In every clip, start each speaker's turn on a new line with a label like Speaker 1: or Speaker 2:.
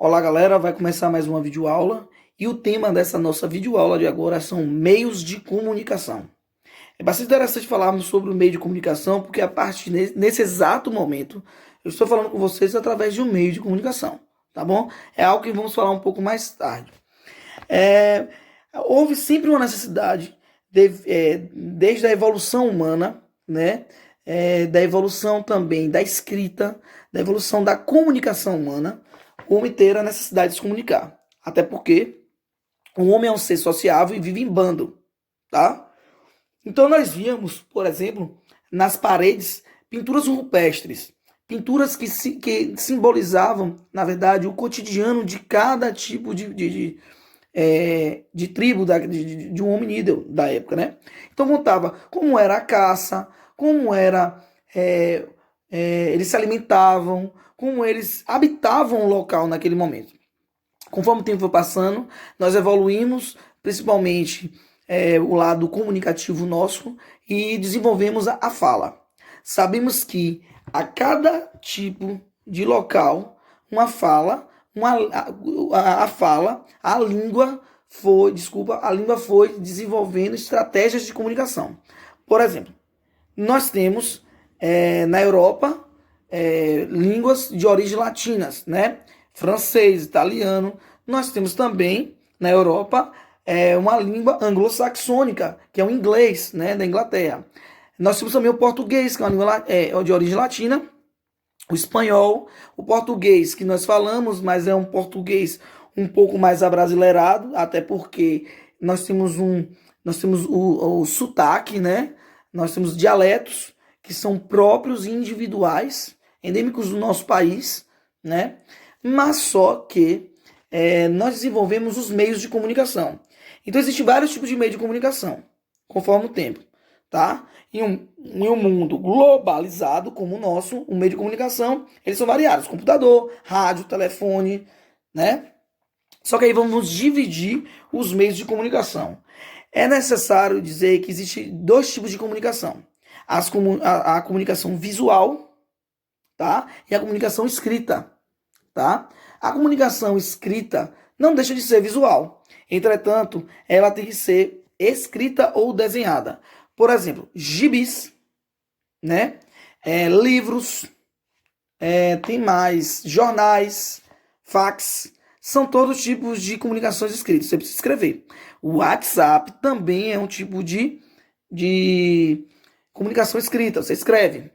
Speaker 1: Olá galera, vai começar mais uma videoaula e o tema dessa nossa videoaula de agora são meios de comunicação. É bastante interessante falarmos sobre o meio de comunicação porque a partir nesse exato momento eu estou falando com vocês através de um meio de comunicação, tá bom? É algo que vamos falar um pouco mais tarde. É, Houve sempre uma necessidade, desde a evolução humana, né? Da evolução também da escrita, da evolução da comunicação humana, o homem ter a necessidade de se comunicar. Até porque o homem é um ser sociável e vive em bando, tá? Então nós víamos, por exemplo, nas paredes, pinturas rupestres, pinturas que simbolizavam, na verdade, o cotidiano de cada tipo de tribo de um hominídeo da época, né? Então contava como era a caça, como era eles se alimentavam, como eles habitavam o local naquele momento. Conforme o tempo foi passando, nós evoluímos, principalmente o lado comunicativo nosso, e desenvolvemos a fala. Sabemos que a cada tipo de local, uma fala, a fala, a língua foi desenvolvendo estratégias de comunicação. Por exemplo, nós temos na Europa línguas de origem latinas, né? Francês, italiano. Nós temos também na Europa uma língua anglo-saxônica, que é o inglês, né, da Inglaterra. Nós temos também o português, que é uma língua de origem latina, o espanhol, o português que nós falamos, mas é um português um pouco mais abrasileirado, até porque nós temos o sotaque, né? Nós temos dialetos que são próprios e individuais, endêmicos do nosso país, né? Mas só que nós desenvolvemos os meios de comunicação. Então existem vários tipos de meio de comunicação, conforme o tempo, tá? Em um mundo globalizado como o nosso, o meio de comunicação, eles são variados: computador, rádio, telefone, né? Só que aí vamos dividir os meios de comunicação. É necessário dizer que existe dois tipos de comunicação: a comunicação visual, tá? E a comunicação escrita, tá? A comunicação escrita não deixa de ser visual. Entretanto, ela tem que ser escrita ou desenhada. Por exemplo, gibis, né? Livros, tem mais jornais, fax, são todos tipos de comunicações escritas. Você precisa escrever. O WhatsApp também é um tipo de comunicação escrita. Você escreve.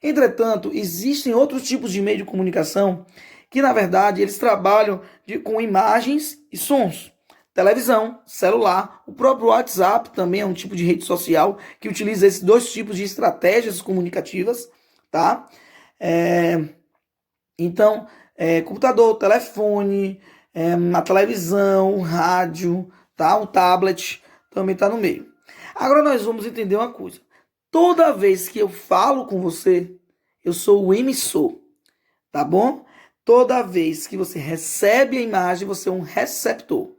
Speaker 1: Entretanto, existem outros tipos de meio de comunicação que, na verdade, eles trabalham com imagens e sons. Televisão, celular, o próprio WhatsApp também é um tipo de rede social que utiliza esses dois tipos de estratégias comunicativas, tá? Então, computador, telefone, a televisão, o rádio, tá? O tablet também está no meio. Agora nós vamos entender uma coisa. Toda vez que eu falo com você, eu sou o emissor, tá bom? Toda vez que você recebe a imagem, você é um receptor.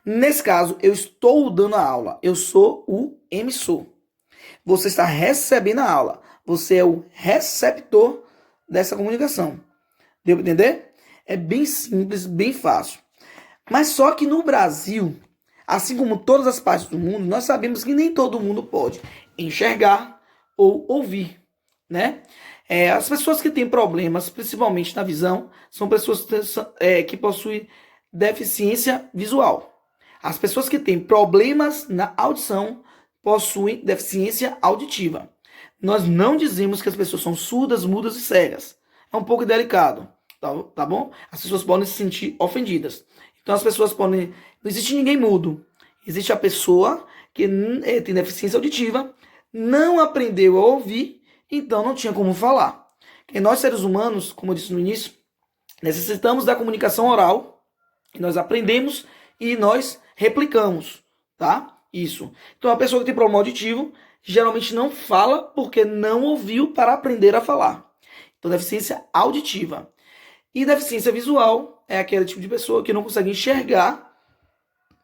Speaker 1: Nesse caso, eu estou dando a aula, eu sou o emissor. Você está recebendo a aula, você é o receptor dessa comunicação. Deu para entender? É bem simples, bem fácil. Mas só que no Brasil, assim como todas as partes do mundo, nós sabemos que nem todo mundo pode enxergar ou ouvir, né? As pessoas que têm problemas, principalmente na visão, são pessoas que possuem deficiência visual. As pessoas que têm problemas na audição possuem deficiência auditiva. Nós não dizemos que as pessoas são surdas, mudas e cegas. É um pouco delicado, tá bom? As pessoas podem se sentir ofendidas. Então as pessoas podem... Não existe ninguém mudo. Existe a pessoa que tem deficiência auditiva, não aprendeu a ouvir, então não tinha como falar. E nós, seres humanos, como eu disse no início, necessitamos da comunicação oral, que nós aprendemos e nós replicamos, tá? Isso. Então a pessoa que tem problema auditivo geralmente não fala porque não ouviu para aprender a falar. Então, deficiência auditiva. E deficiência visual é aquele tipo de pessoa que não consegue enxergar,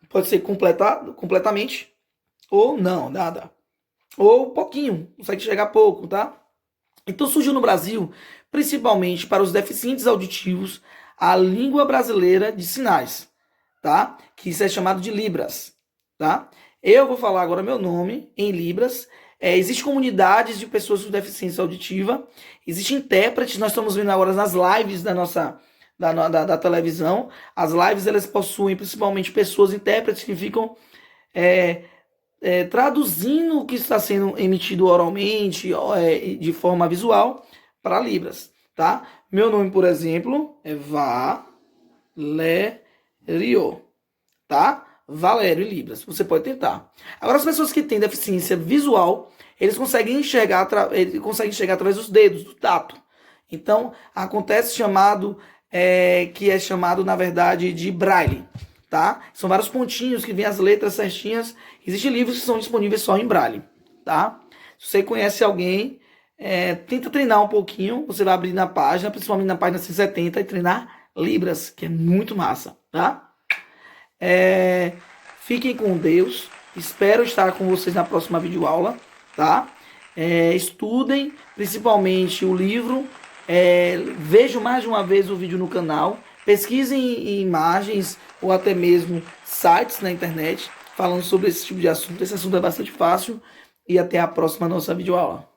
Speaker 1: pode ser completamente, ou não, nada. Ou pouquinho, consegue enxergar pouco, tá? Então surgiu no Brasil, principalmente para os deficientes auditivos, a língua brasileira de sinais, tá? Que isso é chamado de Libras, tá? Eu vou falar agora meu nome em Libras. Existem comunidades de pessoas com deficiência auditiva, existem intérpretes, nós estamos vendo agora nas lives da televisão. As lives, elas possuem principalmente pessoas intérpretes que ficam traduzindo o que está sendo emitido oralmente, de forma visual, para Libras, tá? Meu nome, por exemplo, é Valério, tá? Valério em Libras. Você pode tentar. Agora, as pessoas que têm deficiência visual, eles conseguem enxergar através dos dedos, do tato. Então, acontece que é chamado, na verdade, de braille, tá? São vários pontinhos que vêm as letras certinhas. Existem livros que são disponíveis só em braille, tá? Se você conhece alguém, tenta treinar um pouquinho. Você vai abrir na página, principalmente na página 170, e treinar Libras, que é muito massa, tá? Fiquem com Deus. Espero estar com vocês na próxima videoaula, tá? Estudem, principalmente o livro. Vejam mais de uma vez o vídeo no canal. Pesquisem imagens ou até mesmo sites na internet falando sobre esse tipo de assunto. Esse assunto é bastante fácil. E até a próxima nossa videoaula.